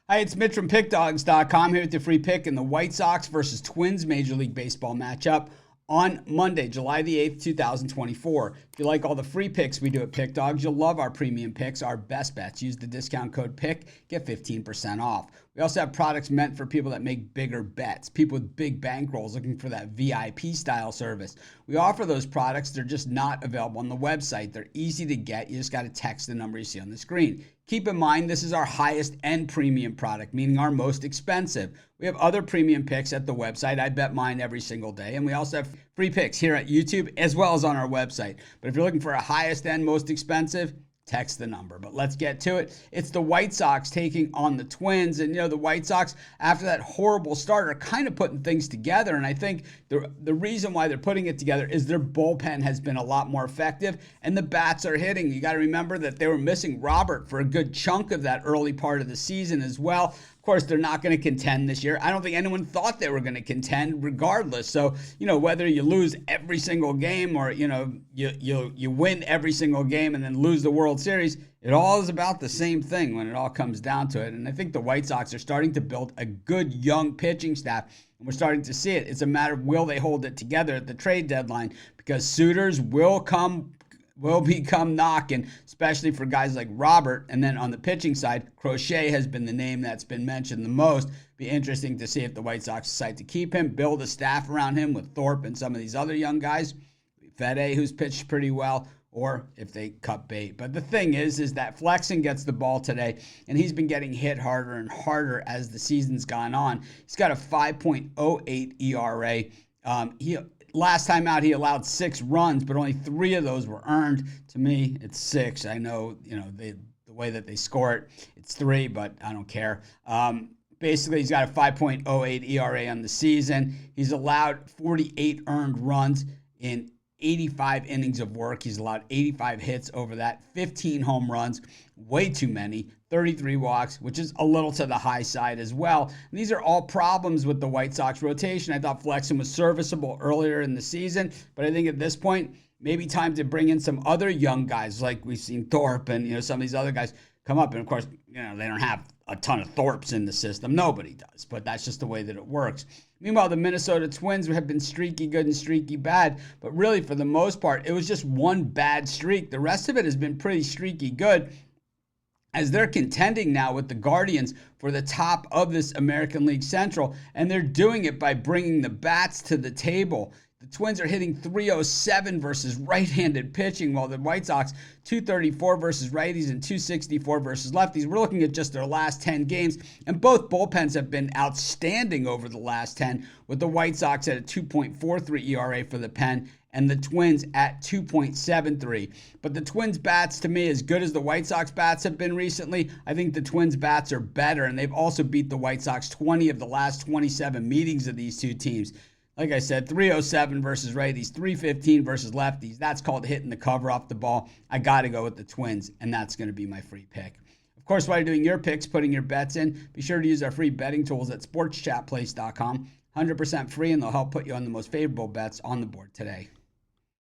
Hi, it's Mitch from Pickdawgz.com here with the free pick in the White Sox versus Twins Major League Baseball matchup on Monday, July the 8th, 2024. If you like all the free picks we do at Pickdawgz, you'll love our premium picks, our best bets. Use the discount code PICK, get 15% off. We also have products meant for people that make bigger bets, people with big bankrolls looking for that VIP style service. We offer those products. They're just not available on the website. They're easy to get. You just got to text the number you see on the screen. Keep in mind, this is our highest end premium product, meaning our most expensive. We have other premium picks at the website. I bet mine every single day. And we also have free picks here at YouTube as well as on our website. But if you're looking for a highest end, most expensive, text the number. But let's get to it. It's the White Sox taking on the Twins. And, the White Sox, after that horrible start, are kind of putting things together. And I think the reason why they're putting it together is their bullpen has been a lot more effective and the bats are hitting. You got to remember that they were missing Robert for a good chunk of that early part of the season as well. Of course, they're not going to contend this year. I don't think anyone thought they were going to contend regardless. So, whether you lose every single game or, you win every single game and then lose the World Series, it all is about the same thing when it all comes down to it. And I think the White Sox are starting to build a good young pitching staff. And we're starting to see it. It's a matter of will they hold it together at the trade deadline, because suitors will become knocking, especially for guys like Robert. And then on the pitching side, Crochet has been the name that's been mentioned the most. Be interesting to see if the White Sox decide to keep him, build a staff around him with Thorpe and some of these other young guys, Fede, who's pitched pretty well, or if they cut bait. But the thing is that Flexen gets the ball today, and he's been getting hit harder and harder as the season's gone on. He's got a 5.08 ERA. Last time out, he allowed 6 runs, but only 3 of those were earned. To me, it's 6. I know, the way that they score it, it's 3, but I don't care. Basically, he's got a 5.08 ERA on the season. He's allowed 48 earned runs in 85 innings of work. He's allowed 85 hits over that, 15 home runs, way too many, 33 walks, which is a little to the high side as well. And these are all problems with the White Sox rotation. I thought Flexen was serviceable earlier in the season, but I think at this point, maybe time to bring in some other young guys like we've seen Thorpe and, some of these other guys come up. And of course, they don't have a ton of Thorpes in the system. Nobody does, but that's just the way that it works. Meanwhile, the Minnesota Twins have been streaky good and streaky bad, but really for the most part, it was just one bad streak. The rest of it has been pretty streaky good, as they're contending now with the Guardians for the top of this American League Central, and they're doing it by bringing the bats to the table. The Twins are hitting .307 versus right-handed pitching, while the White Sox, .234 versus righties and .264 versus lefties. We're looking at just their last 10 games, and both bullpens have been outstanding over the last 10, with the White Sox at a 2.43 ERA for the pen, and the Twins at 2.73. But the Twins' bats, to me, as good as the White Sox bats have been recently, I think the Twins' bats are better, and they've also beat the White Sox 20 of the last 27 meetings of these two teams. Like I said, .307 versus righties, .315 versus lefties. That's called hitting the cover off the ball. I got to go with the Twins, and that's going to be my free pick. Of course, while you're doing your picks, putting your bets in, be sure to use our free betting tools at sportschatplace.com. 100% free, and they'll help put you on the most favorable bets on the board today.